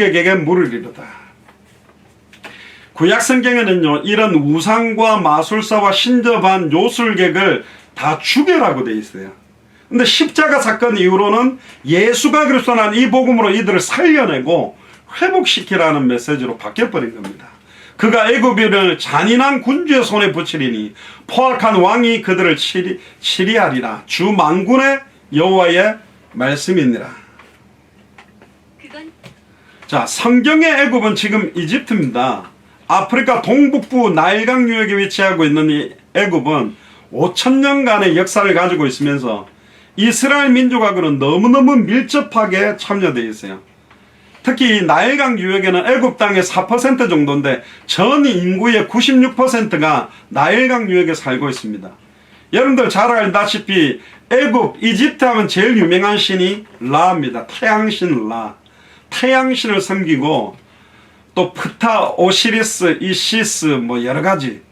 에게 물을 이르다. 구약성경에는요 이런 우상과 마술사와 신접한 요술객을 다 죽여라고 되어 있어요. 근데 십자가 사건 이후로는 예수가 그리스도라는 이 복음으로 이들을 살려내고 회복시키라는 메시지로 바뀌어버린 겁니다. 그가 애굽인을 잔인한 군주의 손에 붙이리니 포악한 왕이 그들을 치리하리라. 주 만군의 여호와의 말씀이니라. 자, 성경의 애굽은 지금 이집트입니다. 아프리카 동북부 나일강 유역에 위치하고 있는 이 애굽은 5,000년간의 역사를 가지고 있으면서 이스라엘 민족하고는 너무너무 밀접하게 참여되어 있어요. 특히 나일강 유역에는 애굽 땅의 4% 정도인데 전 인구의 96%가 나일강 유역에 살고 있습니다. 여러분들 잘 알다시피 애굽, 이집트 하면 제일 유명한 신이 라입니다. 태양신 라. 태양신을 섬기고 또 프타, 오시리스, 이시스 뭐 여러가지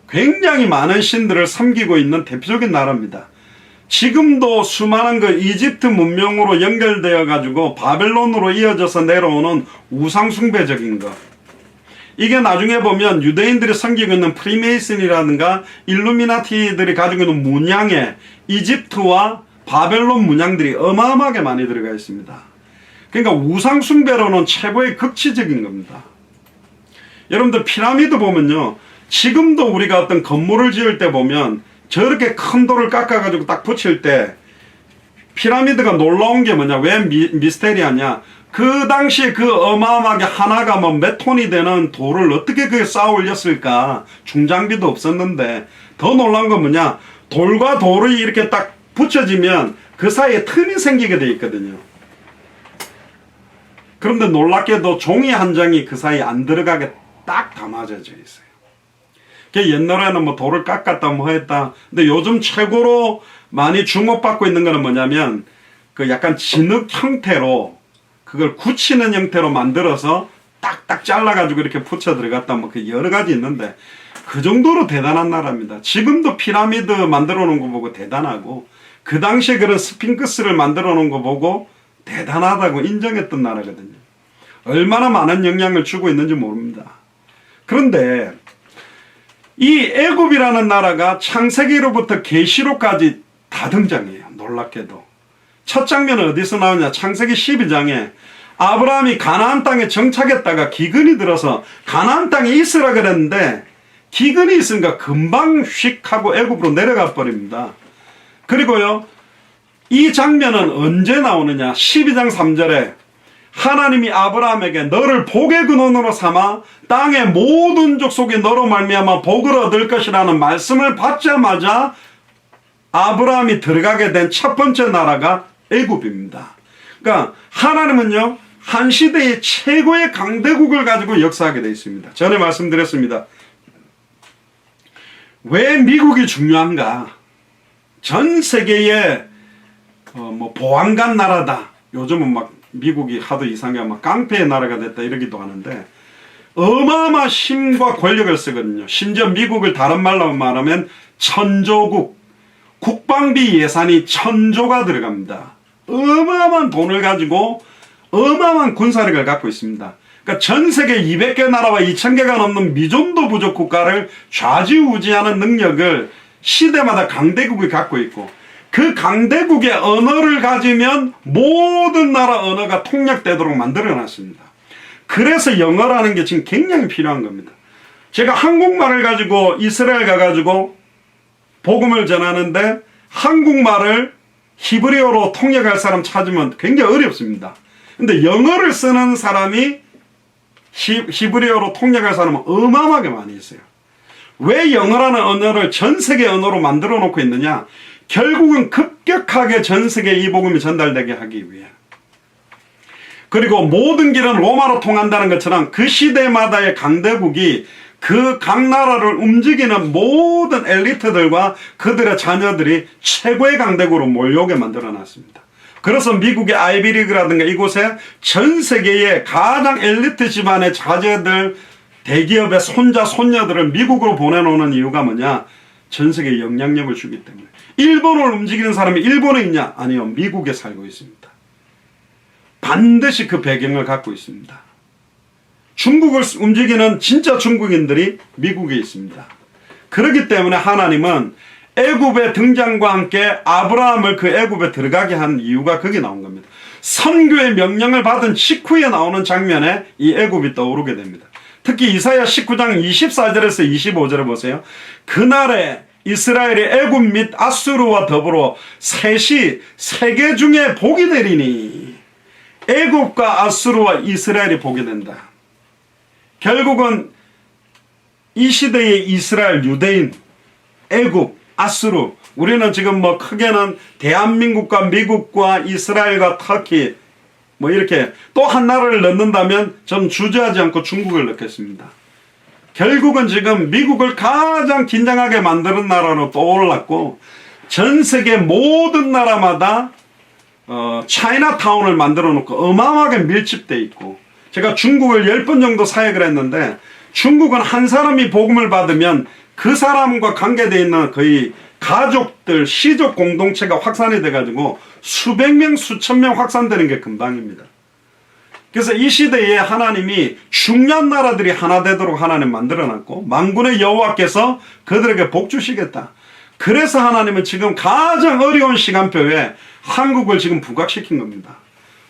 굉장히 많은 신들을 섬기고 있는 대표적인 나라입니다. 지금도 수많은 그 이집트 문명으로 연결되어 가지고 바벨론으로 이어져서 내려오는 우상숭배적인 것, 이게 나중에 보면 유대인들이 섬기고 있는 프리메이슨이라든가 일루미나티들이 가지고 있는 문양에 이집트와 바벨론 문양들이 어마어마하게 많이 들어가 있습니다. 그러니까 우상숭배로는 최고의 극치적인 겁니다. 여러분들 피라미드 보면요, 지금도 우리가 어떤 건물을 지을 때 보면 저렇게 큰 돌을 깎아가지고 딱 붙일 때 피라미드가 놀라운 게 뭐냐, 왜 미스테리하냐, 그 당시에 그 어마어마하게 하나가 뭐 몇 톤이 되는 돌을 어떻게 그게 쌓아 올렸을까. 중장비도 없었는데 더 놀라운 건 뭐냐, 돌과 돌이 이렇게 딱 붙여지면 그 사이에 틈이 생기게 돼 있거든요. 그런데 놀랍게도 종이 한 장이 그 사이에 안 들어가게 딱 담아져 있어요. 옛날에는 뭐 돌을 깎았다 뭐 했다. 근데 요즘 최고로 많이 주목받고 있는 거는 뭐냐면 그 약간 진흙 형태로 그걸 굳히는 형태로 만들어서 딱딱 잘라가지고 이렇게 붙여 들어갔다 뭐 그 여러 가지 있는데 그 정도로 대단한 나라입니다. 지금도 피라미드 만들어 놓은 거 보고 대단하고 그 당시에 그런 스핑크스를 만들어 놓은 거 보고 대단하다고 인정했던 나라거든요. 얼마나 많은 영향을 주고 있는지 모릅니다. 그런데 이 애굽이라는 나라가 창세기로부터 계시록까지 다 등장해요. 놀랍게도. 첫 장면은 어디서 나오냐, 창세기 12장에 아브라함이 가나안 땅에 정착했다가 기근이 들어서 가나안 땅에 있으라 그랬는데 기근이 있으니까 금방 휙 하고 애굽으로 내려가 버립니다. 그리고요, 이 장면은 언제 나오느냐, 12장 3절에 하나님이 아브라함에게 너를 복의 근원으로 삼아 땅의 모든 족속이 너로 말미암아 복을 얻을 것이라는 말씀을 받자마자 아브라함이 들어가게 된 첫 번째 나라가 애굽입니다. 그러니까 하나님은요, 한 시대의 최고의 강대국을 가지고 역사하게 되어 있습니다. 전에 말씀드렸습니다. 왜 미국이 중요한가? 전 세계의 뭐 보안관 나라다. 요즘은 막 미국이 하도 이상하게 막 깡패의 나라가 됐다 이러기도 하는데 어마어마한 힘과 권력을 쓰거든요. 심지어 미국을 다른 말로 말하면 천조국, 국방비 예산이 1,000조가 들어갑니다. 어마어마한 돈을 가지고 어마어마한 군사력을 갖고 있습니다. 그러니까 전 세계 200개 나라와 2,000개가 넘는 미존도 부족 국가를 좌지우지하는 능력을 시대마다 강대국이 갖고 있고, 그 강대국의 언어를 가지면 모든 나라 언어가 통역되도록 만들어놨습니다. 그래서 영어라는 게 지금 굉장히 필요한 겁니다. 제가 한국말을 가지고 이스라엘 가가지고 복음을 전하는데 한국말을 히브리어로 통역할 사람 찾으면 굉장히 어렵습니다. 근데 영어를 쓰는 사람이 히브리어로 통역할 사람은 어마어마하게 많이 있어요. 왜 영어라는 언어를 전 세계 언어로 만들어 놓고 있느냐? 결국은 급격하게 전 세계에 이 복음이 전달되게 하기 위해. 그리고 모든 길은 로마로 통한다는 것처럼 그 시대마다의 강대국이 그 각 나라를 움직이는 모든 엘리트들과 그들의 자녀들이 최고의 강대국으로 몰려오게 만들어 놨습니다. 그래서 미국의 아이비리그라든가 이곳에 전 세계의 가장 엘리트 집안의 자제들, 대기업의 손자, 손녀들을 미국으로 보내놓는 이유가 뭐냐? 전 세계에 영향력을 주기 때문에. 일본을 움직이는 사람이 일본에 있냐? 아니요, 미국에 살고 있습니다. 반드시 그 배경을 갖고 있습니다. 중국을 움직이는 진짜 중국인들이 미국에 있습니다. 그렇기 때문에 하나님은 애굽의 등장과 함께 아브라함을 그 애굽에 들어가게 한 이유가 거기 나온 겁니다. 선교의 명령을 받은 직후에 나오는 장면에 이 애굽이 떠오르게 됩니다. 특히 이사야 19장 24절에서 25절을 보세요. 그날에 이스라엘이 애굽 및 아수르와 더불어 셋이 세계 중에 복이 되리니, 애굽과 아수르와 이스라엘이 복이 된다. 결국은 이 시대의 이스라엘, 유대인, 애굽, 아수르, 우리는 지금 뭐 크게는 대한민국과 미국과 이스라엘과 터키 뭐 이렇게 또 한 나라를 넣는다면 전 주저하지 않고 중국을 넣겠습니다. 결국은 지금 미국을 가장 긴장하게 만드는 나라로 떠올랐고, 전 세계 모든 나라마다 차이나타운을 만들어 놓고 어마어마하게 밀집돼 있고, 제가 중국을 10번 정도 사역을 했는데, 중국은 한 사람이 복음을 받으면 그 사람과 관계되어 있는 거의 가족들, 시족 공동체가 확산이 돼가지고 수백 명, 수천 명 확산되는 게 금방입니다. 그래서 이 시대에 하나님이 중요한 나라들이 하나 되도록 하나님 만들어놨고, 만군의 여호와께서 그들에게 복 주시겠다. 그래서 하나님은 지금 가장 어려운 시간표에 한국을 지금 부각시킨 겁니다.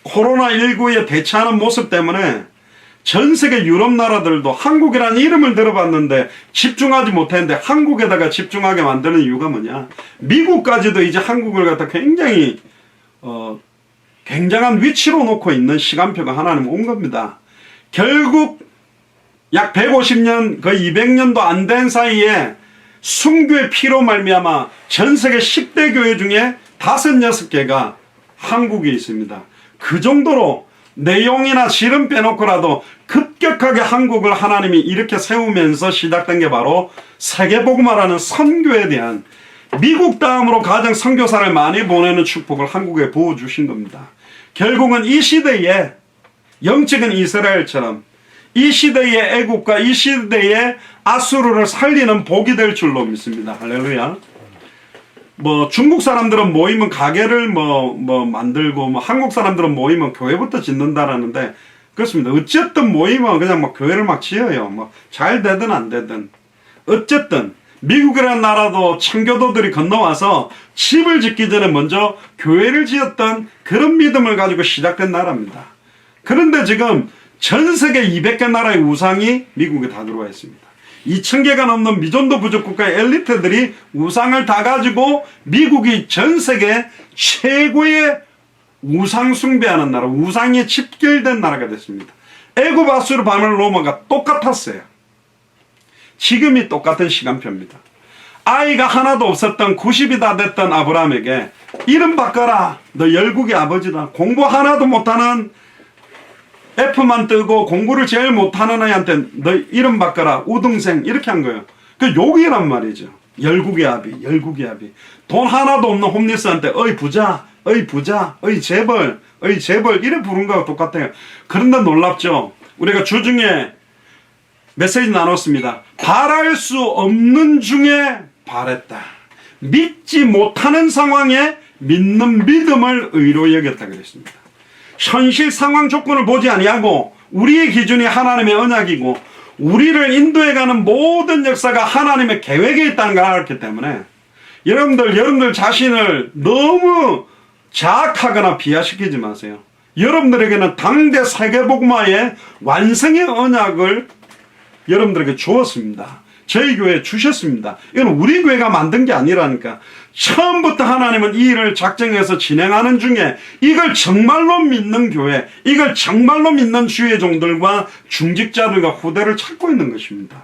코로나19에 대처하는 모습 때문에 전 세계 유럽 나라들도 한국이라는 이름을 들어봤는데 집중하지 못했는데, 한국에다가 집중하게 만드는 이유가 뭐냐? 미국까지도 이제 한국을 갖다 굉장히 굉장한 위치로 놓고 있는 시간표가 하나님 온 겁니다. 결국 약 150년, 거의 200년도 안 된 사이에 순교의 피로 말미암아 전 세계 10대 교회 중에 5, 6개가 한국에 있습니다. 그 정도로 내용이나 실은 빼놓고라도 급격하게 한국을 하나님이 이렇게 세우면서 시작된 게 바로 세계복음화라는 선교에 대한, 미국 다음으로 가장 선교사를 많이 보내는 축복을 한국에 부어주신 겁니다. 결국은 이 시대에 영적인 이스라엘처럼 이 시대의 애국과 이 시대의 아수르를 살리는 복이 될 줄로 믿습니다. 할렐루야. 뭐 중국 사람들은 모이면 가게를 만들고, 뭐 한국 사람들은 모이면 교회부터 짓는다라는데, 그렇습니다. 어쨌든 모이면 그냥 뭐 교회를 막 지어요. 뭐 잘 되든 안 되든. 어쨌든 미국이라는 나라도 청교도들이 건너와서 집을 짓기 전에 먼저 교회를 지었던 그런 믿음을 가지고 시작된 나라입니다. 그런데 지금 전 세계 200개 나라의 우상이 미국에 다 들어와 있습니다. 2000개가 넘는 미존도 부족 국가의 엘리트들이 우상을 다 가지고 미국이 전 세계 최고의 우상 숭배하는 나라, 우상에 집결된 나라가 됐습니다. 애굽, 아수르, 바벨, 로마가 똑같았어요. 지금이 똑같은 시간표입니다. 아이가 하나도 없었던 90이 다 됐던 아브라함에게 이름 바꿔라. 너 열국의 아버지다. 공부 하나도 못하는, F만 뜨고 공부를 제일 못하는 아이한테 너 이름 바꿔라. 우등생. 이렇게 한 거예요. 그 욕이란 말이죠. 열국의 아비, 열국의 아비. 돈 하나도 없는 홈리스한테 어이 부자, 어이 부자, 어이 재벌, 어이 재벌 이래 부른 거하고 똑같아요. 그런데 놀랍죠. 우리가 주중에 메시지 나눴습니다. 바랄 수 없는 중에 바랬다. 믿지 못하는 상황에 믿는 믿음을 의로 여겼다 그랬습니다. 현실 상황 조건을 보지 아니하고 우리의 기준이 하나님의 언약이고 우리를 인도해가는 모든 역사가 하나님의 계획에 있다는 걸 알았기 때문에 여러분들 자신을 너무 자학하거나 비하시키지 마세요. 여러분들에게는 당대 세계복음화의 완성의 언약을 여러분들에게 주었습니다. 저희 교회에 주셨습니다. 이건 우리 교회가 만든 게 아니라니까. 처음부터 하나님은 이 일을 작정해서 진행하는 중에 이걸 정말로 믿는 교회, 이걸 정말로 믿는 주의 종들과 중직자들과 후대를 찾고 있는 것입니다.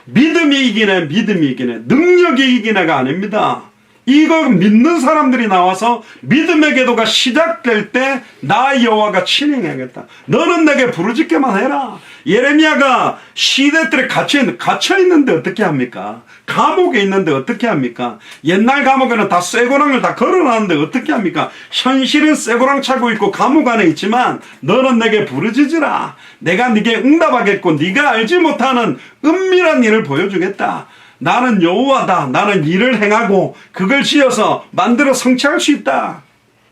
믿음이 이기네, 믿음이 이기네, 능력이 이기네가 아닙니다. 이거 믿는 사람들이 나와서 믿음의 계도가 시작될 때 나 여호와가 친행하겠다. 너는 내게 부르짖게만 해라. 예레미야가 시대들에 갇혀 있는데 어떻게 합니까? 감옥에 있는데 어떻게 합니까? 옛날 감옥에는 다 쇠고랑을 다 걸어놨는데 어떻게 합니까? 현실은 쇠고랑 차고 있고 감옥 안에 있지만 너는 내게 부르짖으라. 내가 네게 응답하겠고 네가 알지 못하는 은밀한 일을 보여주겠다. 나는 여호와다. 나는 일을 행하고 그걸 지어서 만들어 성취할 수 있다.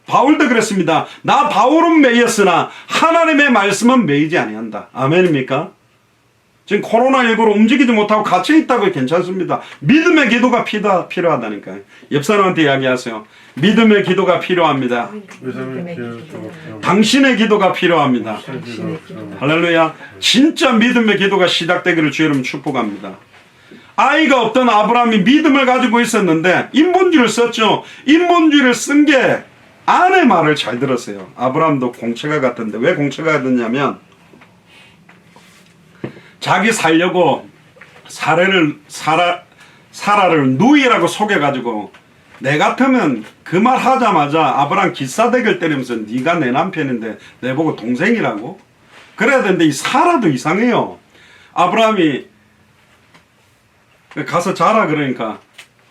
바울도 그랬습니다. 나 바울은 매였으나 하나님의 말씀은 매이지 아니한다. 아멘입니까? 지금 코로나19로 움직이지 못하고 갇혀 있다고 괜찮습니다. 믿음의 기도가 필요하다니까요. 옆 사람한테 이야기하세요. 믿음의 기도가 필요합니다. 당신의 기도가 필요합니다. 할렐루야. 진짜 믿음의 기도가 시작되기를 주의 이름 축복합니다. 아이가 없던 아브라함이 믿음을 가지고 있었는데 인본주의를 썼죠. 인본주의를 쓴 게 아내 말을 잘 들었어요. 아브라함도 공채가 같은데 왜 공채가 같았냐면 자기 살려고 사라를 누이라고 속여가지고 내 같으면 그 말 하자마자 아브라함 기싸대기를 때리면서 네가 내 남편인데 내보고 동생이라고? 그래야 되는데 이 사라도 이상해요. 아브라함이 가서 자라 그러니까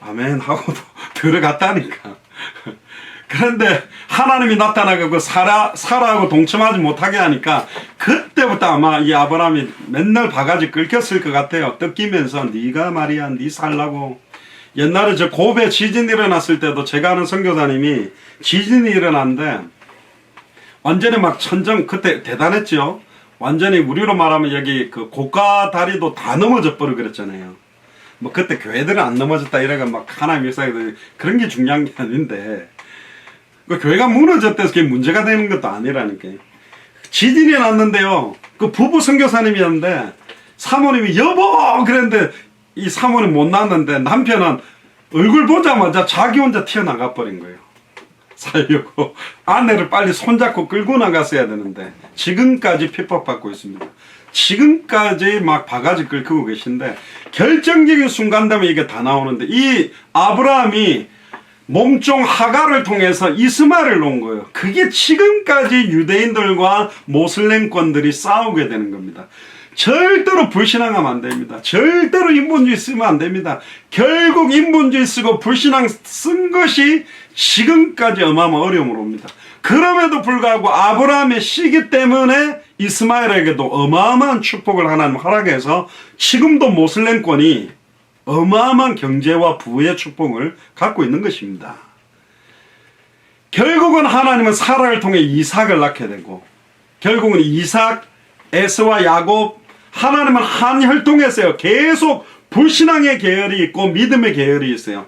아멘 하고도 들어갔다니까. 그런데 하나님이 나타나고 사라하고 동침하지 못하게 하니까 그때부터 아마 이 아브라함이 맨날 바가지 긁혔을 것 같아요. 뜯기면서 네가 말이야 네 살라고. 옛날에 저 고베 지진이 일어났을 때도 제가 아는 선교사님이 지진이 일어났는데 완전히 막 천정 그때 대단했죠. 완전히 우리로 말하면 여기 그 고가 다리도 다 넘어져 버려 그랬잖아요. 뭐 그때 교회들은 안 넘어졌다 이래가 막 하나님 일사에 그런 게 중요한 게 아닌데 그 교회가 무너졌대서 그게 문제가 되는 것도 아니라니까. 지진이 났는데요. 그 부부 선교사님이었는데 사모님이 여보 그랬는데 이 사모님 못 낳았는데 남편은 얼굴 보자마자 자기 혼자 튀어나가 버린 거예요. 살려고 아내를 빨리 손잡고 끌고 나갔어야 되는데 지금까지 핍박받고 있습니다. 지금까지 막 바가지 긁히고 계신데 결정적인 순간 되면 이게 다 나오는데 이 아브라함이 몸종 하갈을 통해서 이스마엘을 놓은 거예요. 그게 지금까지 유대인들과 모슬렘권들이 싸우게 되는 겁니다. 절대로 불신앙하면 안 됩니다. 절대로 인본주의 쓰면 안 됩니다. 결국 인본주의 쓰고 불신앙 쓴 것이 지금까지 어마어마한 어려움으로 옵니다. 그럼에도 불구하고 아브라함의 시기 때문에 이스마엘에게도 어마어마한 축복을 하나님 허락해서 지금도 모슬렘권이 어마어마한 경제와 부의 축복을 갖고 있는 것입니다. 결국은 하나님은 사라를 통해 이삭을 낳게 되고 결국은 이삭, 에서와 야곱 하나님은 한 혈통에서요. 계속 불신앙의 계열이 있고 믿음의 계열이 있어요.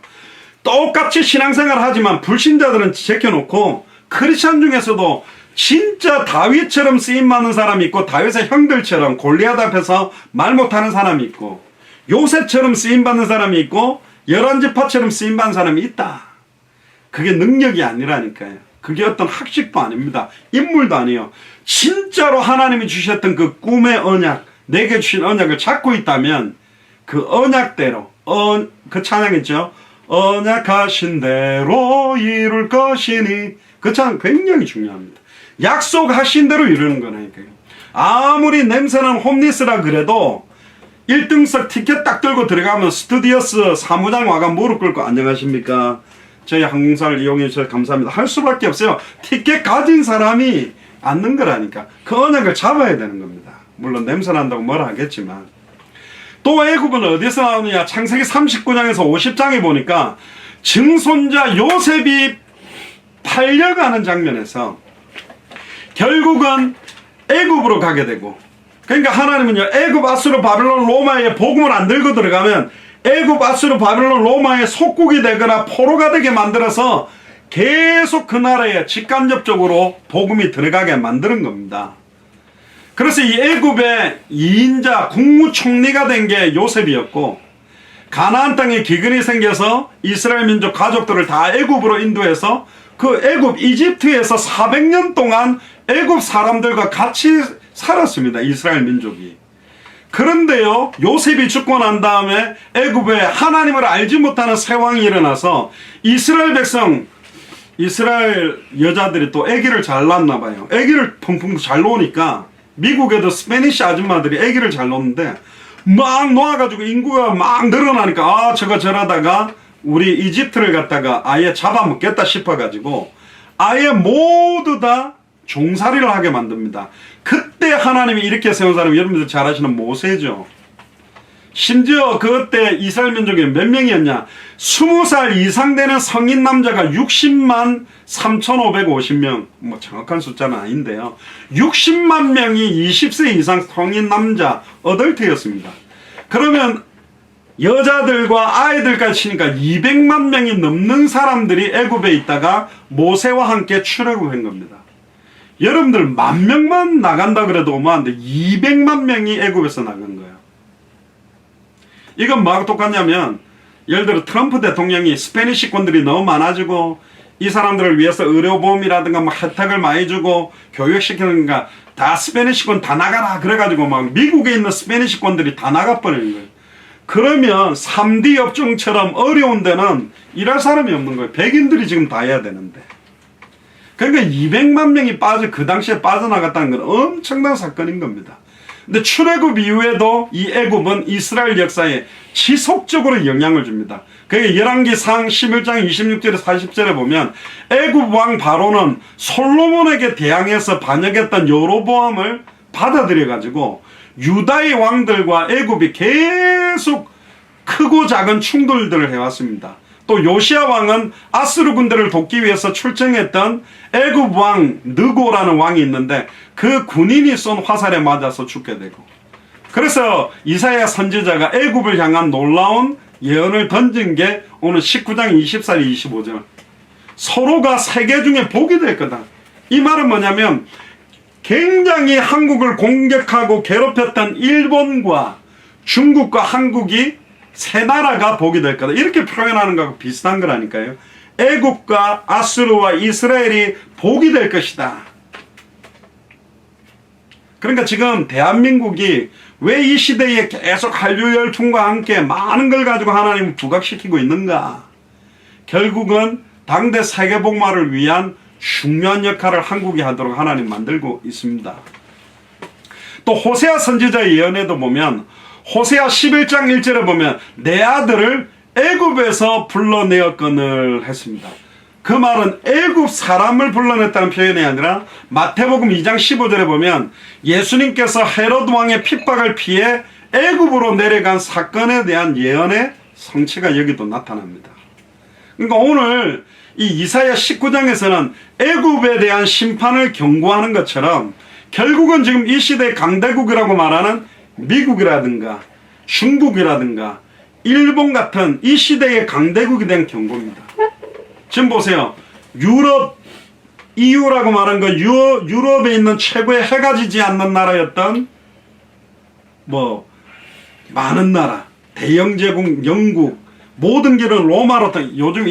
똑같이 신앙생활을 하지만 불신자들은 제껴놓고 크리스찬 중에서도 진짜 다윗처럼 쓰임받는 사람이 있고 다윗의 형들처럼 골리앗 앞에서 말 못하는 사람이 있고 요셉처럼 쓰임받는 사람이 있고 열한지파처럼 쓰임받는 사람이 있다. 그게 능력이 아니라니까요. 그게 어떤 학식도 아닙니다. 인물도 아니에요. 진짜로 하나님이 주셨던 그 꿈의 언약, 내게 주신 언약을 잡고 있다면 그 언약대로 그 찬양 있죠. 언약하신 대로 이룰 것이니 그 찬양 굉장히 중요합니다. 약속하신 대로 이루는 거라니까요. 아무리 냄새나는 홈리스라 그래도 1등석 티켓 딱 들고 들어가면 스튜디오스 사무장 와가 무릎 꿇고 안녕하십니까? 저희 항공사를 이용해 주셔서 감사합니다. 할 수밖에 없어요. 티켓 가진 사람이 앉는 거라니까. 그 언약을 잡아야 되는 겁니다. 물론 냄새 난다고 뭐라 하겠지만. 또 애굽은 어디서 나오느냐? 창세기 39장에서 50장에 보니까 증손자 요셉이 팔려가는 장면에서 결국은 애굽으로 가게 되고 그러니까 하나님은요 애굽, 아수르, 바벨론, 로마에 복음을 안 들고 들어가면 애굽, 아수르, 바벨론, 로마의 속국이 되거나 포로가 되게 만들어서 계속 그 나라에 직간접적으로 복음이 들어가게 만드는 겁니다. 그래서 이 애굽의 2인자 국무총리가 된 게 요셉이었고 가나안 땅에 기근이 생겨서 이스라엘 민족 가족들을 다 애굽으로 인도해서 그 애굽 이집트에서 400년 동안 애굽 사람들과 같이 살았습니다. 이스라엘 민족이. 그런데요 요셉이 죽고 난 다음에 애굽에 하나님을 알지 못하는 새 왕이 일어나서 이스라엘 백성 이스라엘 여자들이 또 아기를 잘 낳았나 봐요. 아기를 펑펑 잘 놓으니까 미국에도 스페니쉬 아줌마들이 아기를 잘 놓는데 막 놓아가지고 인구가 막 늘어나니까 아 저거 저러다가 우리 이집트를 갖다가 아예 잡아먹겠다 싶어가지고 아예 모두 다 종살이를 하게 만듭니다. 그때 하나님이 이렇게 세운 사람이 여러분들 잘 아시는 모세죠. 심지어 그때 이스라엘 민족이 몇 명이었냐? 20살 이상 되는 성인 남자가 60만 3,550명. 뭐 정확한 숫자는 아닌데요. 60만 명이 20세 이상 성인 남자 어덜트였습니다. 그러면 여자들과 아이들까지 치니까 200만 명이 넘는 사람들이 애굽에 있다가 모세와 함께 출애굽한 겁니다. 여러분들 10,000명만 나간다 그래도 어마한데 200만 명이 애굽에서 나간 거예요. 이건 뭐하고 똑같냐면 예를 들어 트럼프 대통령이 스페니시권들이 너무 많아지고 이 사람들을 위해서 의료보험이라든가 뭐 혜택을 많이 주고 교육시키는가 다 스페니시권 다 나가라 그래가지고 막 미국에 있는 스페니시권들이 다 나가버리는 거예요. 그러면 3D 업종처럼 어려운 데는 일할 사람이 없는 거예요. 백인들이 지금 다 해야 되는데. 그러니까 200만 명이 그 당시에 빠져나갔다는 건 엄청난 사건인 겁니다. 근데 출애굽 이후에도 이 애굽은 이스라엘 역사에 지속적으로 영향을 줍니다. 그게 열왕기상 11장 26절에 40절에 보면 애굽 왕 바로는 솔로몬에게 대항해서 반역했던 여로보암을 받아들여 가지고 유다의 왕들과 애굽이 계속 크고 작은 충돌들을 해왔습니다. 또 요시야 왕은 아스루 군대를 돕기 위해서 출정했던 애굽 왕 느고라는 왕이 있는데 그 군인이 쏜 화살에 맞아서 죽게 되고, 그래서 이사야 선지자가 애굽을 향한 놀라운 예언을 던진 게 오늘 19장 24절 25절 서로가 세계 중에 복이 될 거다. 이 말은 뭐냐면 굉장히 한국을 공격하고 괴롭혔던 일본과 중국과 한국이 세 나라가 복이 될 거다. 이렇게 표현하는 거하고 비슷한 거라니까요. 애굽과 아수르와 이스라엘이 복이 될 것이다. 그러니까 지금 대한민국이 왜 이 시대에 계속 한류 열풍과 함께 많은 걸 가지고 하나님을 부각시키고 있는가? 결국은 당대 세계복마를 위한 중요한 역할을 한국이 하도록 하나님 만들고 있습니다. 또 호세아 선지자의 예언에도 보면 호세아 11장 1절에 보면 내 아들을 애굽에서 불러내었거늘 했습니다. 그 말은 애굽 사람을 불러냈다는 표현이 아니라 마태복음 2장 15절에 보면 예수님께서 헤롯 왕의 핍박을 피해 애굽으로 내려간 사건에 대한 예언의 성취가 여기도 나타납니다. 그러니까 오늘 이 이사야 19장에서는 애굽에 대한 심판을 경고하는 것처럼 결국은 지금 이 시대의 강대국이라고 말하는 미국이라든가 중국이라든가 일본 같은 이 시대의 강대국에 대한 경고입니다. 지금 보세요. 유럽, EU라고 말한 거 유럽에 있는 최고의 해가 지지 않는 나라였던 뭐 많은 나라, 대영 제국, 영국 모든 길은 로마로 요즘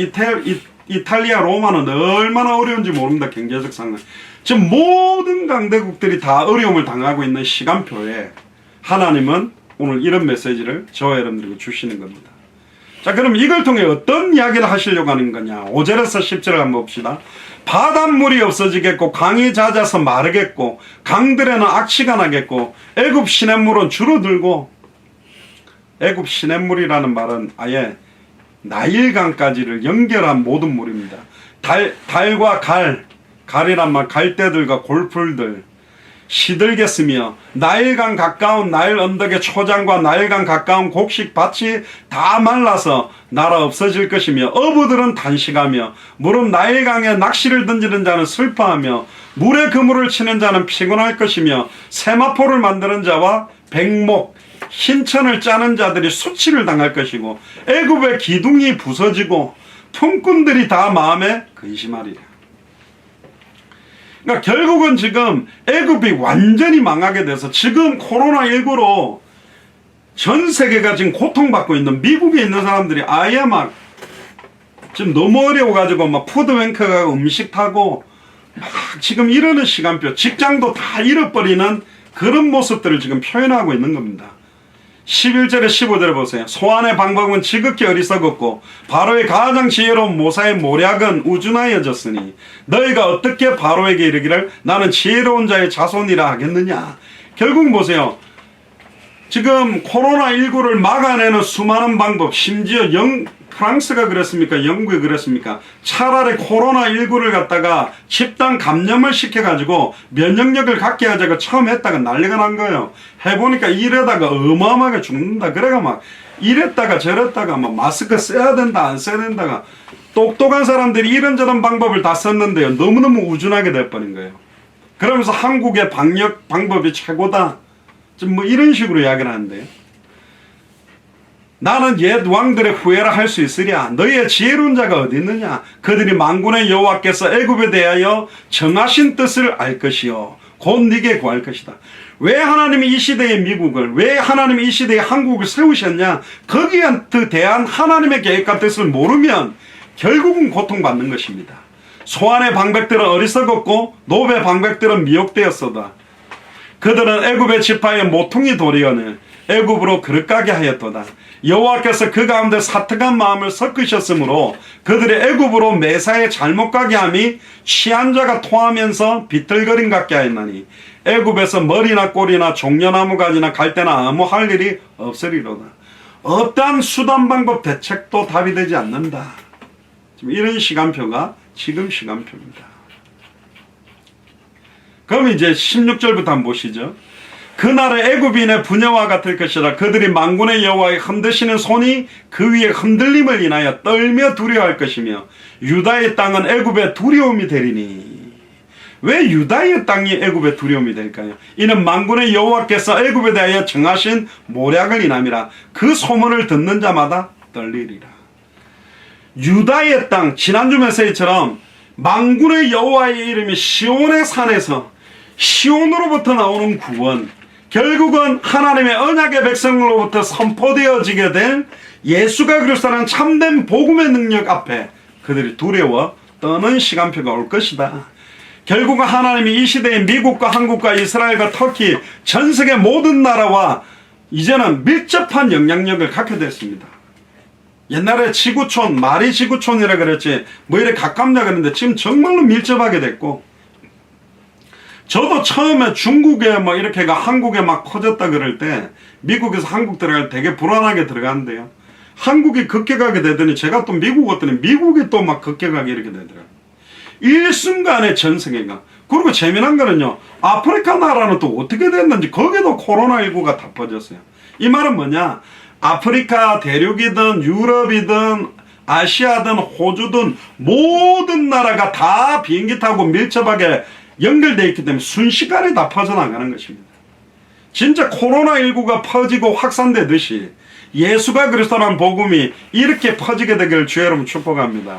이탈리아 로마는 얼마나 어려운지 모릅니다. 경제적 상황. 지금 모든 강대국들이 다 어려움을 당하고 있는 시간표에 하나님은 오늘 이런 메시지를 저와 여러분들에게 주시는 겁니다. 자, 그럼 이걸 통해 어떤 이야기를 하시려고 하는 거냐? 5절에서 10절을 한번 봅시다. 바닷물이 없어지겠고 강이 잦아서 마르겠고 강들에는 악취가 나겠고 애굽 시냇물은 줄어들고, 애굽 시냇물이라는 말은 아예 나일강까지를 연결한 모든 물입니다. 달과 갈이란 말, 갈대들과 골풀들 시들겠으며 나일강 가까운 나일 언덕의 초장과 나일강 가까운 곡식 밭이 다 말라서 날아 없어질 것이며 어부들은 단식하며 무릇 나일강에 낚시를 던지는 자는 슬퍼하며 물에 그물을 치는 자는 피곤할 것이며 세마포를 만드는 자와 백목 흰천을 짜는 자들이 수치를 당할 것이고 애굽의 기둥이 부서지고 품꾼들이 다 마음에 근심하리라. 그러니까 결국은 지금 애굽이 완전히 망하게 돼서 지금 코로나19로 전 세계가 지금 고통받고 있는 미국에 있는 사람들이 아예 막 지금 너무 어려워가지고 막 푸드뱅크가 음식 타고 막 지금 이러는 시간표, 직장도 다 잃어버리는 그런 모습들을 지금 표현하고 있는 겁니다. 11절에 15절에 보세요. 소환의 방법은 지극히 어리석었고 바로의 가장 지혜로운 모사의 모략은 우준하여졌으니 너희가 어떻게 바로에게 이르기를 나는 지혜로운 자의 자손이라 하겠느냐. 결국 보세요. 지금 코로나19를 막아내는 수많은 방법, 심지어 프랑스가 그랬습니까? 영국이 그랬습니까? 차라리 코로나19를 갖다가 집단 감염을 시켜가지고 면역력을 갖게 하자고 처음 했다가 난리가 난 거예요. 해보니까 이러다가 어마어마하게 죽는다. 그래가 막 이랬다가 저랬다가 막 마스크 써야 된다 안 써야 된다가 똑똑한 사람들이 이런저런 방법을 다 썼는데요. 너무너무 우준하게 돼버린 거예요. 그러면서 한국의 방역 방법이 최고다. 지금 뭐 이런 식으로 이야기를 하는데요. 나는 옛 왕들의 후예라 할 수 있으랴. 너희의 지혜로운 자가 어디 있느냐. 그들이 만군의 여호와께서 애굽에 대하여 정하신 뜻을 알 것이요 곧 네게 구할 것이다. 왜 하나님이 이 시대의 미국을, 왜 하나님이 이 시대의 한국을 세우셨냐. 거기에 대한 하나님의 계획과 뜻을 모르면 결국은 고통받는 것입니다. 소안의 방백들은 어리석었고 노베 방백들은 미혹되었소다. 그들은 애굽의 지파의 모퉁이 도리언을 애굽으로 그릇가게 하였도다. 여호와께서 그 가운데 사특한 마음을 섞으셨으므로 그들의 애굽으로 매사에 잘못 가게 함이 취한 자가 토하면서 비틀거림 같게 하였나니 애굽에서 머리나 꼬리나 종려나무 가지나 갈대나 아무 할 일이 없으리로다. 어떠한 수단 방법 대책도 답이 되지 않는다. 지금 이런 시간표가 지금 시간표입니다. 그럼 이제 16절부터 한번 보시죠. 그날의 애굽인의 부녀와 같을 것이라. 그들이 만군의 여호와의 흔드시는 손이 그 위에 흔들림을 인하여 떨며 두려워할 것이며 유다의 땅은 애굽의 두려움이 되리니. 왜 유다의 땅이 애굽의 두려움이 될까요? 이는 만군의 여호와께서 애굽에 대하여 정하신 모략을 인함이라. 그 소문을 듣는 자마다 떨리리라. 유다의 땅, 지난주 메시지처럼 만군의 여호와의 이름이 시온의 산에서 시온으로부터 나오는 구원, 결국은 하나님의 언약의 백성으로부터 선포되어지게 될 예수가 그리스도라는 참된 복음의 능력 앞에 그들이 두려워 떠는 시간표가 올 것이다. 결국은 하나님이 이 시대에 미국과 한국과 이스라엘과 터키 전 세계 모든 나라와 이제는 밀접한 영향력을 갖게 됐습니다. 옛날에 지구촌, 말이 지구촌이라 그랬지 뭐 이렇게 가깝냐 그랬는데 지금 정말로 밀접하게 됐고, 저도 처음에 중국에 뭐 이렇게가 한국에 막 퍼졌다 그럴 때 미국에서 한국 들어갈 때 되게 불안하게 들어가는데요. 한국이 급격하게 되더니 제가 또 미국 왔더니 미국이 또 막 급격하게 이렇게 되더라고요. 일순간에 전 세계가. 그리고 재미난 거는요, 아프리카 나라는 또 어떻게 됐는지 거기도 코로나19가 다 퍼졌어요. 이 말은 뭐냐, 아프리카 대륙이든 유럽이든 아시아든 호주든 모든 나라가 다 비행기 타고 밀접하게 연결되어 있기 때문에 순식간에 다 퍼져나가는 것입니다. 진짜 코로나19가 퍼지고 확산되듯이 예수가 그리스도라는 복음이 이렇게 퍼지게 되기를 주의 여러분 축복합니다.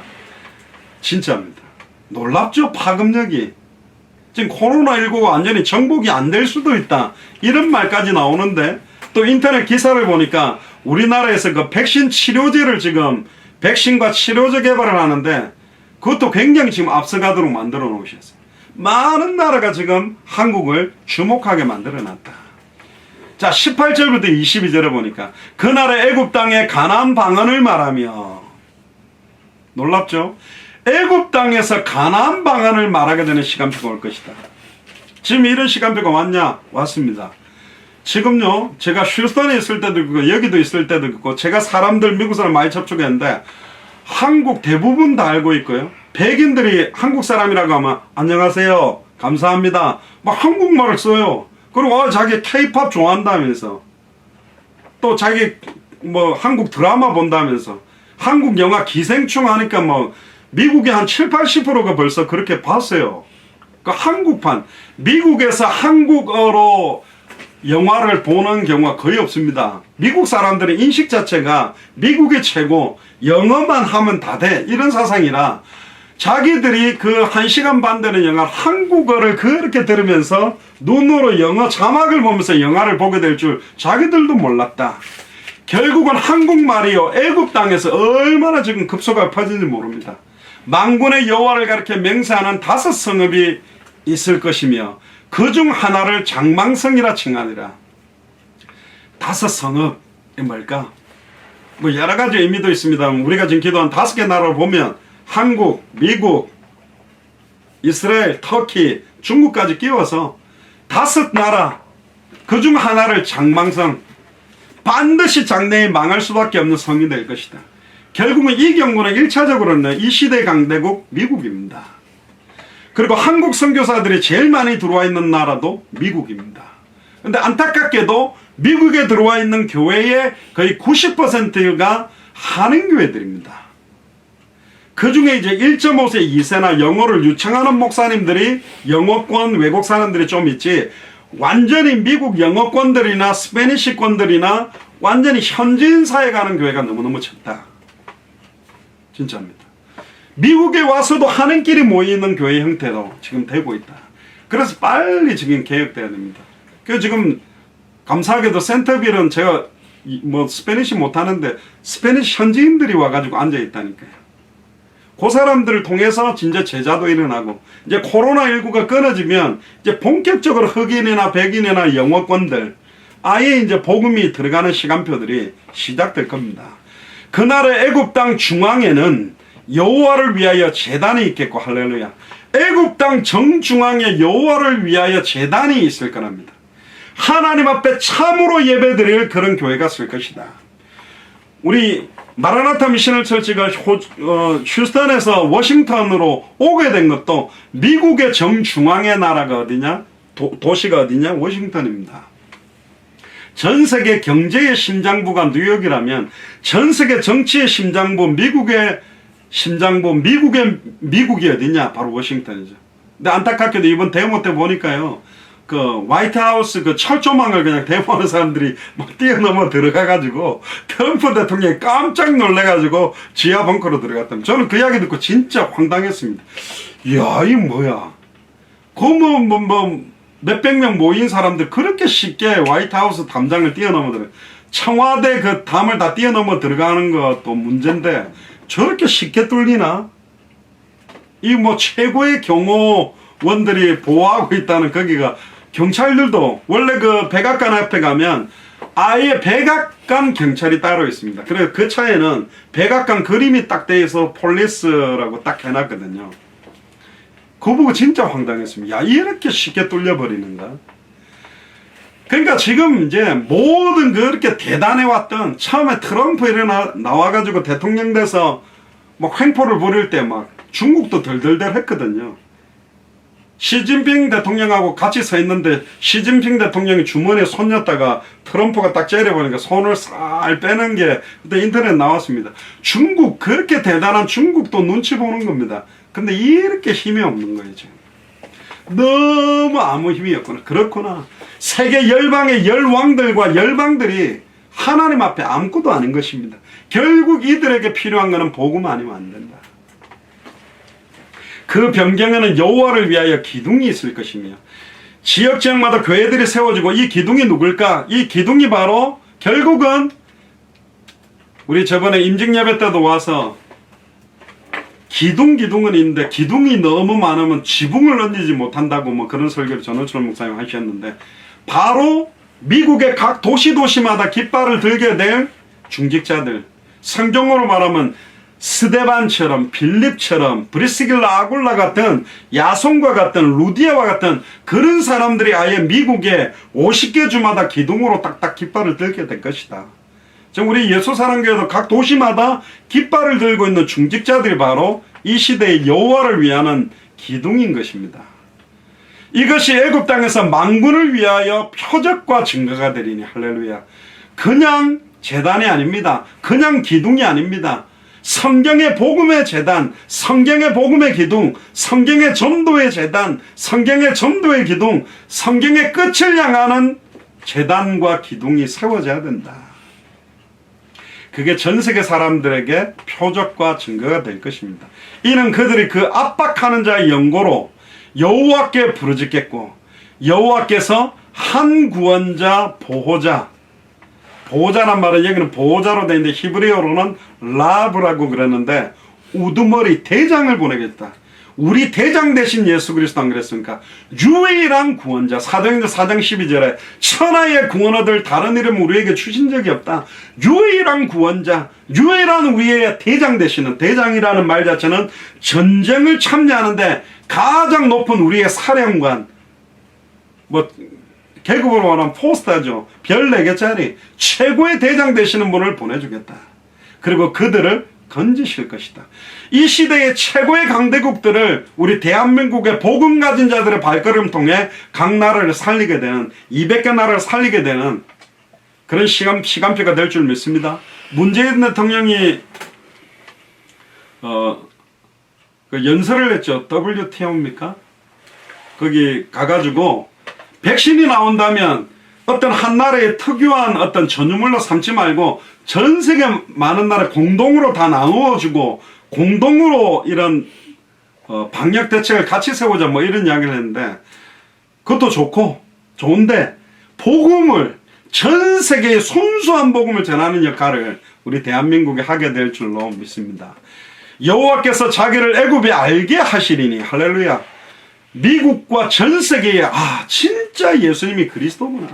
진짜입니다. 놀랍죠? 파급력이. 지금 코로나19가 완전히 정복이 안 될 수도 있다, 이런 말까지 나오는데, 또 인터넷 기사를 보니까 우리나라에서 그 백신 치료제를 지금 백신과 치료제 개발을 하는데 그것도 굉장히 지금 앞서가도록 만들어 놓으셨어요. 많은 나라가 지금 한국을 주목하게 만들어 놨다. 자, 18절부터 22절에 보니까 그날의 애굽 땅의 가나안 방언을 말하며, 놀랍죠? 애굽 땅에서 가나안 방언을 말하게 되는 시간표가 올 것이다. 지금 이런 시간표가 왔냐? 왔습니다. 지금요, 제가 휴스턴에 있을 때도 있고 여기도 있을 때도 있고 제가 사람들, 미국 사람 많이 접촉했는데 한국 대부분 다 알고 있고요. 백인들이 한국 사람이라고 하면 안녕하세요, 감사합니다, 막 한국말을 써요. 그리고 자기 K-팝 좋아한다면서, 또 자기 뭐 한국 드라마 본다면서, 한국 영화 기생충 하니까 뭐 미국의 한 70~80%가 벌써 그렇게 봤어요. 그 한국판, 미국에서 한국어로 영화를 보는 경우가 거의 없습니다. 미국 사람들의 인식 자체가 미국이 최고, 영어만 하면 다 돼, 이런 사상이라 자기들이 그 1시간 반 되는 영화 한국어를 그렇게 들으면서 눈으로 영어 자막을 보면서 영화를 보게 될 줄 자기들도 몰랐다. 결국은 한국말이요, 애굽 땅에서 얼마나 지금 급속하게 퍼진지 모릅니다. 만군의 여호와를 가리켜 맹세하는 5 성읍이 있을 것이며 그 중 하나를 장망성이라 칭하니라. 5 성읍이 뭘까? 뭐 여러 가지 의미도 있습니다. 우리가 지금 기도한 5개 나라를 보면 한국, 미국, 이스라엘, 터키, 중국까지 끼워서 5 나라, 그 중 하나를 장망성, 반드시 장래에 망할 수밖에 없는 성이 될 것이다. 결국은 이 경고는 1차적으로는 이 시대 강대국 미국입니다. 그리고 한국 선교사들이 제일 많이 들어와 있는 나라도 미국입니다. 근데 안타깝게도 미국에 들어와 있는 교회의 거의 90%가 한인교회들입니다. 그 중에 이제 1.5세, 2세나 영어를 유창하는 목사님들이 영어권 외국 사람들이 좀 있지, 완전히 미국 영어권들이나 스페니시권들이나 완전히 현지인사에 가는 교회가 너무너무 적다. 진짜입니다. 미국에 와서도 한인끼리 모이는 교회 형태로 지금 되고 있다. 그래서 빨리 지금 개혁돼야 됩니다. 그래서 지금 감사하게도 센터빌은 제가 뭐 스페니시 못하는데 스페니시 현지인들이 와가지고 앉아있다니까요. 그 사람들을 통해서 진짜 제자도 일어나고, 이제 코로나19가 끊어지면 이제 본격적으로 흑인이나 백인이나 영어권들 아예 이제 복음이 들어가는 시간표들이 시작될 겁니다. 그날의 애굽 땅 중앙에는 여호와를 위하여 제단이 있겠고, 할렐루야. 애굽 땅 정중앙에 여호와를 위하여 제단이 있을 거랍니다. 하나님 앞에 참으로 예배드릴 그런 교회가 쓸 것이다. 우리 마라나타 미셔널 처치가 휴스턴에서 워싱턴으로 오게 된 것도 미국의 정중앙의 나라가 어디냐? 도시가 어디냐? 워싱턴입니다. 전 세계 경제의 심장부가 뉴욕이라면 전 세계 정치의 심장부, 미국의 심장부, 미국이 어디냐? 바로 워싱턴이죠. 근데 안타깝게도 이번 데모 때 보니까요, 그 화이트하우스 그 철조망을 그냥 데모하는 사람들이 막 뛰어넘어 들어가가지고 트럼프 대통령이 깜짝 놀래가지고 지하 벙커로 들어갔답니다. 저는 그 이야기 듣고 진짜 황당했습니다. 이야, 이 뭐야? 그 몇백 명 모인 사람들 그렇게 쉽게 화이트하우스 담장을 뛰어넘어 들어가, 청와대 그 담을 다 뛰어넘어 들어가는 것도 문제인데 저렇게 쉽게 뚫리나? 이 뭐 최고의 경호원들이 보호하고 있다는, 거기가 경찰들도 원래 그 백악관 앞에 가면 아예 백악관 경찰이 따로 있습니다. 그래서 그 차에는 백악관 그림이 딱 돼 있어 폴리스라고 딱 해놨거든요. 그거 보고 진짜 황당했습니다. 야, 이렇게 쉽게 뚫려버리는가? 그러니까 지금 이제 모든 그렇게 대단해왔던, 처음에 트럼프 나와가지고 대통령 돼서 막 횡포를 부릴 때 막 중국도 덜덜덜 했거든요. 시진핑 대통령하고 같이 서 있는데 시진핑 대통령이 주머니에 손 넣었다가 트럼프가 딱 째려보니까 손을 살 빼는 게 그때 인터넷 나왔습니다. 중국, 그렇게 대단한 중국도 눈치 보는 겁니다. 근데 이렇게 힘이 없는 거예요, 지금. 너무 아무 힘이 없구나. 그렇구나. 세계 열방의 열왕들과 열방들이 하나님 앞에 아무것도 아닌 것입니다. 결국 이들에게 필요한 것은 복음 아니면 안 된다. 그 변경에는 여호와를 위하여 기둥이 있을 것이며, 지역 지역마다 교회들이 세워지고, 이 기둥이 누굴까? 이 기둥이 바로 결국은 우리 저번에 임직예배 때도 와서 기둥은 있는데 기둥이 너무 많으면 지붕을 얹지 못한다고 뭐 그런 설교를 전원철 목사님 하셨는데, 바로 미국의 각 도시마다 깃발을 들게 될 중직자들, 성경으로 말하면 스데반처럼, 빌립처럼, 브리스길라 아굴라 같은, 야손과 같은, 루디아와 같은 그런 사람들이 아예 미국의 50개 주마다 기둥으로 딱딱 깃발을 들게 될 것이다. 지금 우리 예수사랑교회도 각 도시마다 깃발을 들고 있는 중직자들이 바로 이 시대의 여호와를 위하는 기둥인 것입니다. 이것이 애굽 땅에서 만군을 위하여 표적과 증거가 되리니, 할렐루야. 그냥 제단이 아닙니다. 그냥 기둥이 아닙니다. 성경의 복음의 제단, 성경의 복음의 기둥, 성경의 전도의 제단, 성경의 전도의 기둥, 성경의 끝을 향하는 제단과 기둥이 세워져야 된다. 그게 전 세계 사람들에게 표적과 증거가 될 것입니다. 이는 그들이 그 압박하는 자의 연고로 여호와께 부르짖겠고, 여호와께서 한 구원자, 보호자란 말은 여기는 보호자로 되어 있는데 히브리어로는 라브라고 그랬는데, 우두머리 대장을 보내겠다. 우리 대장 대신 예수 그리스도 안 그랬습니까? 유일한 구원자. 사도행전 4장 12절에 천하의 구원어들 다른 이름 우리에게 주신 적이 없다. 유일한 구원자, 유일한 우리의 대장 되시는, 대장이라는 말 자체는 전쟁을 참여하는데 가장 높은 우리의 사령관, 뭐 계급으로 말하면 포스타죠. 별 4개짜리 최고의 대장 되시는 분을 보내주겠다. 그리고 그들을 건지실 것이다. 이 시대의 최고의 강대국들을 우리 대한민국의 복음 가진 자들의 발걸음 통해 각 나라를 살리게 되는 200개 나라를 살리게 되는 그런 시간표가 될 줄 믿습니다. 문재인 대통령이 그 연설을 했죠. WTO입니까? 거기 가가지고 백신이 나온다면 어떤 한 나라의 특유한 어떤 전유물로 삼지 말고 전 세계 많은 나라 공동으로 다 나누어주고 공동으로 이런 방역 대책을 같이 세우자 뭐 이런 이야기를 했는데 그것도 좋은데 복음을 전 세계에 순수한 복음을 전하는 역할을 우리 대한민국이 하게 될 줄로 믿습니다. 여호와께서 자기를 애굽에 알게 하시리니 할렐루야. 미국과 전 세계에 진짜 예수님이 그리스도구나.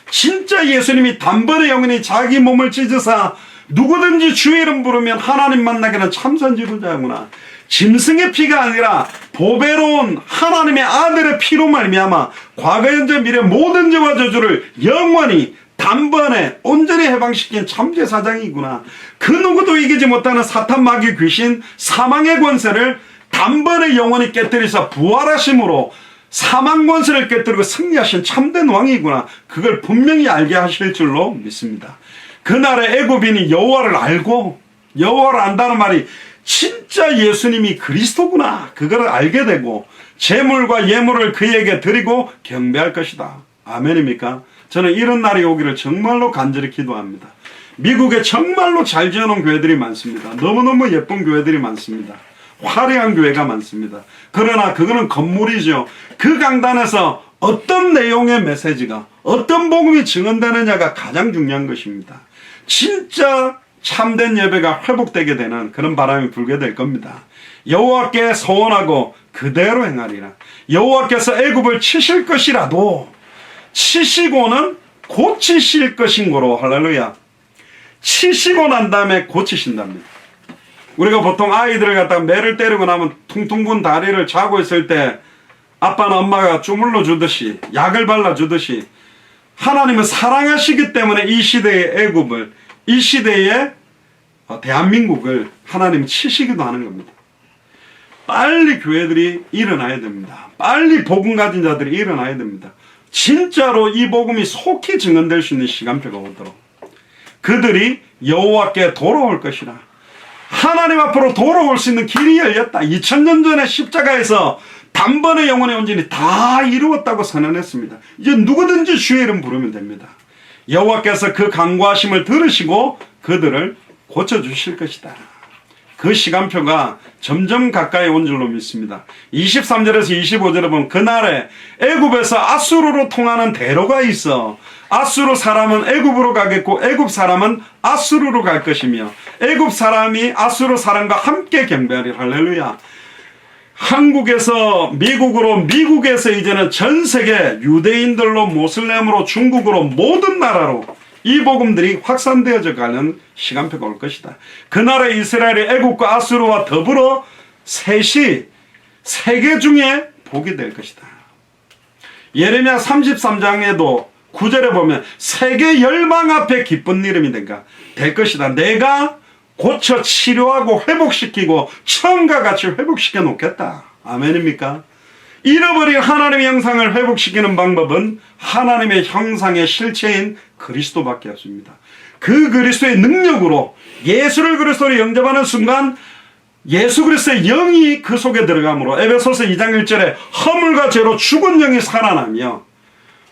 진짜 예수님이 단번에 영원히 자기 몸을 찢으사 누구든지 주의 이름 부르면 하나님 만나게는 참선지도자구나. 짐승의 피가 아니라 보배로운 하나님의 아들의 피로 말미암아 과거 현재 미래 모든 죄와 저주를 영원히 단번에 온전히 해방시킨 참제사장이구나. 그 누구도 이기지 못하는 사탄 마귀 귀신 사망의 권세를 단번에 영원히 깨뜨리사 부활하심으로 사망 권세를 깨뜨리고 승리하신 참된 왕이구나. 그걸 분명히 알게 하실 줄로 믿습니다. 그날의 애굽인이 여호와를 알고 여호와를 안다는 말이 진짜 예수님이 그리스도구나. 그걸 알게 되고 제물과 예물을 그에게 드리고 경배할 것이다. 아멘입니까? 저는 이런 날이 오기를 정말로 간절히 기도합니다. 미국에 정말로 잘 지어놓은 교회들이 많습니다. 너무너무 예쁜 교회들이 많습니다. 화려한 교회가 많습니다. 그러나 그거는 건물이죠. 그 강단에서 어떤 내용의 메시지가 어떤 복음이 증언되느냐가 가장 중요한 것입니다. 진짜 참된 예배가 회복되게 되는 그런 바람이 불게 될 겁니다. 여호와께 소원하고 그대로 행하리라. 여호와께서 애굽을 치실 것이라도 치시고는 고치실 것인 거로 할렐루야. 치시고 난 다음에 고치신답니다. 우리가 보통 아이들을 갖다가 매를 때리고 나면 퉁퉁 분 다리를 자고 있을 때 아빠나 엄마가 주물러 주듯이 약을 발라 주듯이 하나님은 사랑하시기 때문에 이 시대의 애굽을 이 시대의 대한민국을 하나님이 치시기도 하는 겁니다. 빨리 교회들이 일어나야 됩니다. 빨리 복음 가진 자들이 일어나야 됩니다. 진짜로 이 복음이 속히 증언될 수 있는 시간표가 오도록 그들이 여호와께 돌아올 것이라. 하나님 앞으로 돌아올 수 있는 길이 열렸다. 2000년 전에 십자가에서 단번에 영원의 온전히 다 이루었다고 선언했습니다. 이제 누구든지 주의 이름 부르면 됩니다. 여호와께서 그 간구하심을 들으시고 그들을 고쳐주실 것이다. 그 시간표가 점점 가까이 온 줄로 믿습니다. 23절에서 25절에 보면 그날에 애굽에서 아수르로 통하는 대로가 있어 아수르 사람은 애굽으로 가겠고 애굽 사람은 아수르로 갈 것이며 애굽 사람이 아수르 사람과 함께 경배하리라. 할렐루야. 한국에서 미국으로 미국에서 이제는 전 세계 유대인들로 모슬렘으로 중국으로 모든 나라로 이 복음들이 확산되어져 가는 시간표가 올 것이다. 그날에 이스라엘이 애굽과 아수르와 더불어 셋이 세계 중에 복이 될 것이다. 예레미야 33장에도 9절에 보면 세계 열방 앞에 기쁜 이름이 될 것이다. 내가 고쳐 치료하고 회복시키고 처음과 같이 회복시켜 놓겠다. 아멘입니까? 잃어버린 하나님의 형상을 회복시키는 방법은 하나님의 형상의 실체인 그리스도밖에 없습니다. 그 그리스도의 능력으로 예수를 그리스도로 영접하는 순간 예수 그리스도의 영이 그 속에 들어가므로 에베소서 2장 1절에 허물과 죄로 죽은 영이 살아나며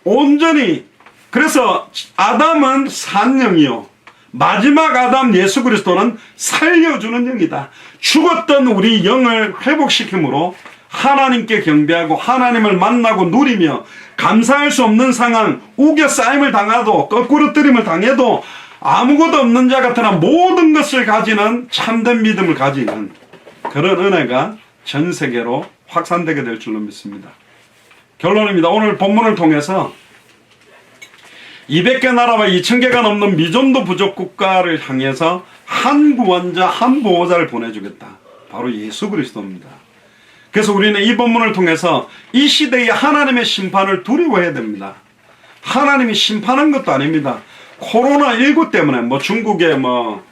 온전히 그래서 아담은 산 영이요 마지막 아담 예수 그리스도는 살려주는 영이다. 죽었던 우리 영을 회복시킴으로 하나님께 경배하고 하나님을 만나고 누리며 감사할 수 없는 상황, 우겨싸임을 당해도 거꾸로뜨림을 당해도 아무것도 없는 자 같으나 모든 것을 가지는 참된 믿음을 가지는 그런 은혜가 전 세계로 확산되게 될 줄로 믿습니다. 결론입니다. 오늘 본문을 통해서 200개 나라와 2000개가 넘는 미전도 부족 국가를 향해서 한 구원자, 한 보호자를 보내주겠다. 바로 예수 그리스도입니다. 그래서 우리는 이 본문을 통해서 이 시대의 하나님의 심판을 두려워해야 됩니다. 하나님이 심판한 것도 아닙니다. 코로나19 때문에 뭐 중국에 뭐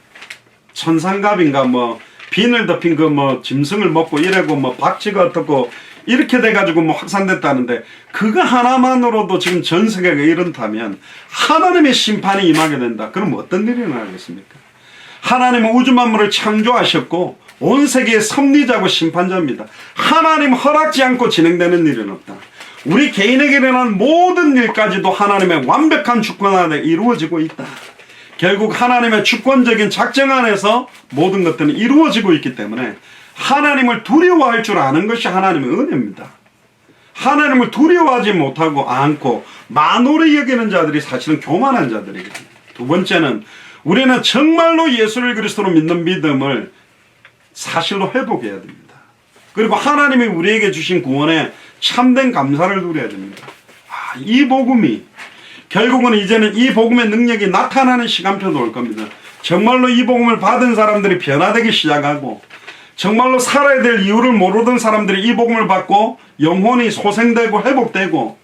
천상갑인가 뭐 비늘 덮인 그 뭐 짐승을 먹고 이래고 뭐 박쥐가 어떻고 이렇게 돼가지고 뭐 확산됐다는데, 그거 하나만으로도 지금 전 세계가 이런다면 하나님의 심판이 임하게 된다. 그럼 어떤 일이 일어나겠습니까? 하나님은 우주 만물을 창조하셨고 온 세계의 섭리자고 심판자입니다. 하나님 허락지 않고 진행되는 일은 없다. 우리 개인에게 일어난 모든 일까지도 하나님의 완벽한 주권 안에 이루어지고 있다. 결국 하나님의 주권적인 작정 안에서 모든 것들은 이루어지고 있기 때문에 하나님을 두려워할 줄 아는 것이 하나님의 은혜입니다. 하나님을 두려워하지 못하고 않고 만홀히 여기는 자들이 사실은 교만한 자들이거든요. 두 번째는 우리는 정말로 예수를 그리스도로 믿는 믿음을 사실로 회복해야 됩니다. 그리고 하나님이 우리에게 주신 구원에 참된 감사를 누려야 됩니다. 이 복음이 결국은 이제는 이 복음의 능력이 나타나는 시간표도 올 겁니다. 정말로 이 복음을 받은 사람들이 변화되기 시작하고, 정말로 살아야 될 이유를 모르던 사람들이 이 복음을 받고 영혼이 소생되고 회복되고,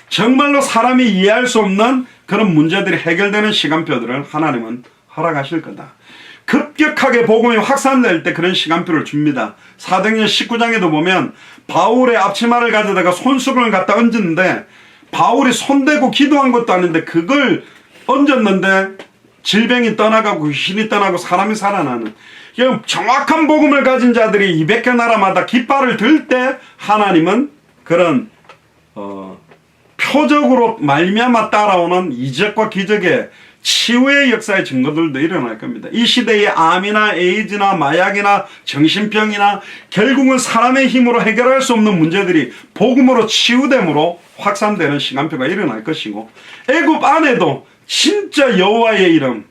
정말로 사람이 이해할 수 없는 그런 문제들이 해결되는 시간표들을 하나님은 허락하실 거다. 급격하게 복음이 확산될 때 그런 시간표를 줍니다. 사도행전 19장에도 보면 바울의 앞치마를 가져다가 손수건을 갖다 얹었는데, 바울이 손대고 기도한 것도 아닌데 그걸 얹었는데 질병이 떠나가고 귀신이 떠나고 사람이 살아나는, 정확한 복음을 가진 자들이 200개 나라마다 깃발을 들 때 하나님은 그런 표적으로 말미암아 따라오는 이적과 기적의 치유의 역사의 증거들도 일어날 겁니다. 이 시대의 암이나 에이즈나 마약이나 정신병이나 결국은 사람의 힘으로 해결할 수 없는 문제들이 복음으로 치유됨으로 확산되는 시간표가 일어날 것이고, 애굽 안에도 진짜 여호와의 이름,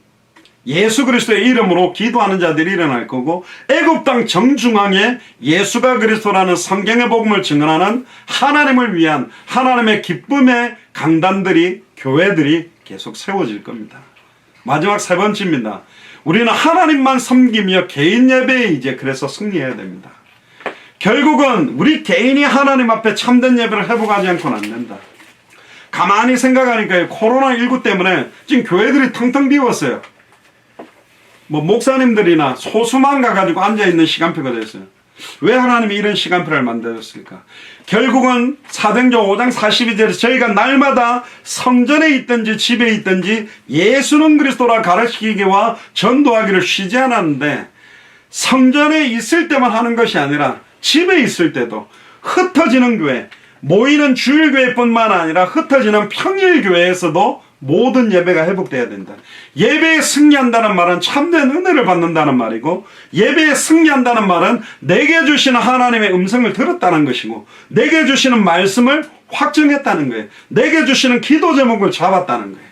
예수 그리스도의 이름으로 기도하는 자들이 일어날 거고, 애굽 땅 정중앙에 예수가 그리스도라는 성경의 복음을 증언하는 하나님을 위한 하나님의 기쁨의 강단들이, 교회들이 계속 세워질 겁니다. 마지막 세 번째입니다. 우리는 하나님만 섬기며 개인 예배에 이제 그래서 승리해야 됩니다. 결국은 우리 개인이 하나님 앞에 참된 예배를 회복하지 않고는 안 된다. 가만히 생각하니까 코로나19 때문에 지금 교회들이 텅텅 비웠어요. 뭐 목사님들이나 소수만 가가지고 앉아있는 시간표가 됐어요. 왜 하나님이 이런 시간표를 만들었을까? 결국은 사도행전 5장 42절에서 저희가 날마다 성전에 있든지 집에 있든지 예수는 그리스도라 가르치기와 전도하기를 쉬지 않았는데, 성전에 있을 때만 하는 것이 아니라 집에 있을 때도 흩어지는 교회, 모이는 주일교회뿐만 아니라 흩어지는 평일교회에서도 모든 예배가 회복돼야 된다. 예배에 승리한다는 말은 참된 은혜를 받는다는 말이고, 예배에 승리한다는 말은 내게 주시는 하나님의 음성을 들었다는 것이고, 내게 주시는 말씀을 확정했다는 거예요. 내게 주시는 기도 제목을 잡았다는 거예요.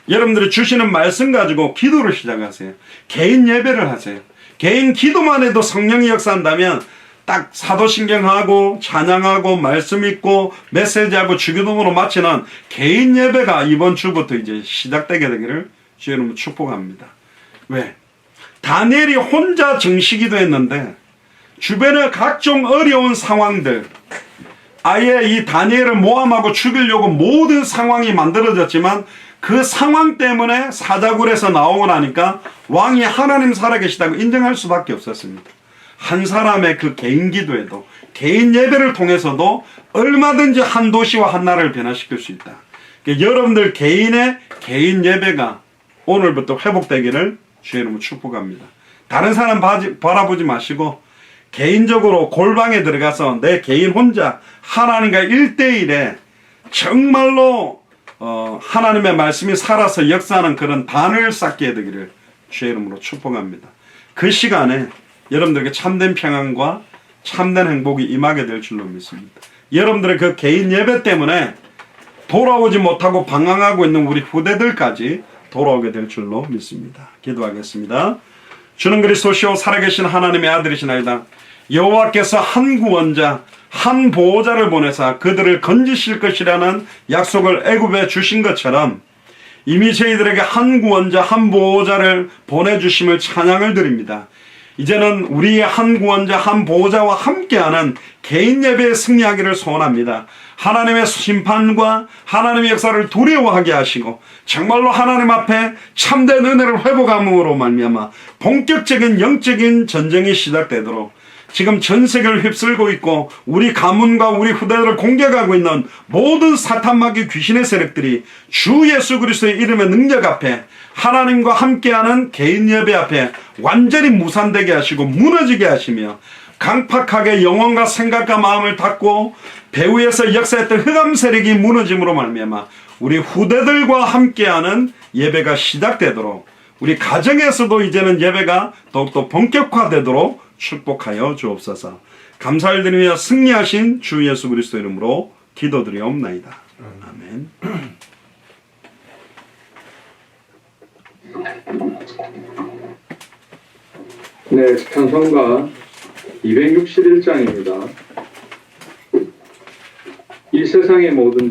여러분들이 주시는 말씀 가지고 기도를 시작하세요. 개인 예배를 하세요. 개인 기도만 해도 성령이 역사한다면 딱 사도신경하고 찬양하고 말씀 읽고 메시지하고 주기도문으로 마치는 개인 예배가 이번 주부터 이제 시작되게 되기를 주님으로 축복합니다. 왜? 다니엘이 혼자 정시기도 했는데 주변의 각종 어려운 상황들, 아예 이 다니엘을 모함하고 죽이려고 모든 상황이 만들어졌지만 그 상황 때문에 사자굴에서 나오고 나니까 왕이 하나님 살아계시다고 인정할 수밖에 없었습니다. 한 사람의 그 개인 기도에도, 개인 예배를 통해서도 얼마든지 한 도시와 한 나라를 변화시킬 수 있다. 그러니까 여러분들 개인의 개인 예배가 오늘부터 회복되기를 주의 이름으로 축복합니다. 다른 사람 바라보지 마시고 개인적으로 골방에 들어가서 내 개인 혼자 하나님과 1대1에 정말로 하나님의 말씀이 살아서 역사하는 그런 단을 쌓게 되기를 주의 이름으로 축복합니다. 그 시간에 여러분들에게 참된 평안과 참된 행복이 임하게 될 줄로 믿습니다. 여러분들의 그 개인 예배 때문에 돌아오지 못하고 방황하고 있는 우리 후대들까지 돌아오게 될 줄로 믿습니다. 기도하겠습니다. 주는 그리스도시요 살아계신 하나님의 아들이시나이다. 여호와께서 한 구원자, 한 보호자를 보내사 그들을 건지실 것이라는 약속을 애굽에 주신 것처럼 이미 저희들에게 한 구원자, 한 보호자를 보내주심을 찬양을 드립니다. 이제는 우리의 한 구원자, 한 보호자와 함께하는 개인 예배에 승리하기를 소원합니다. 하나님의 심판과 하나님의 역사를 두려워하게 하시고 정말로 하나님 앞에 참된 은혜를 회복함으로 말미암아 본격적인 영적인 전쟁이 시작되도록, 지금 전 세계를 휩쓸고 있고 우리 가문과 우리 후대들을 공격하고 있는 모든 사탄마귀 귀신의 세력들이 주 예수 그리스도의 이름의 능력 앞에, 하나님과 함께하는 개인 예배 앞에 완전히 무산되게 하시고 무너지게 하시며, 강팍하게 영혼과 생각과 마음을 닫고 배후에서 역사했던 흑암 세력이 무너짐으로 말미암아 우리 후대들과 함께하는 예배가 시작되도록, 우리 가정에서도 이제는 예배가 더욱더 본격화되도록 축복하여 주옵소서. 감사를 드리며 승리하신 주 예수 그리스도 이름으로 기도드리옵나이다. 아멘. 네, 찬송가 261장입니다. 이 세상의 모든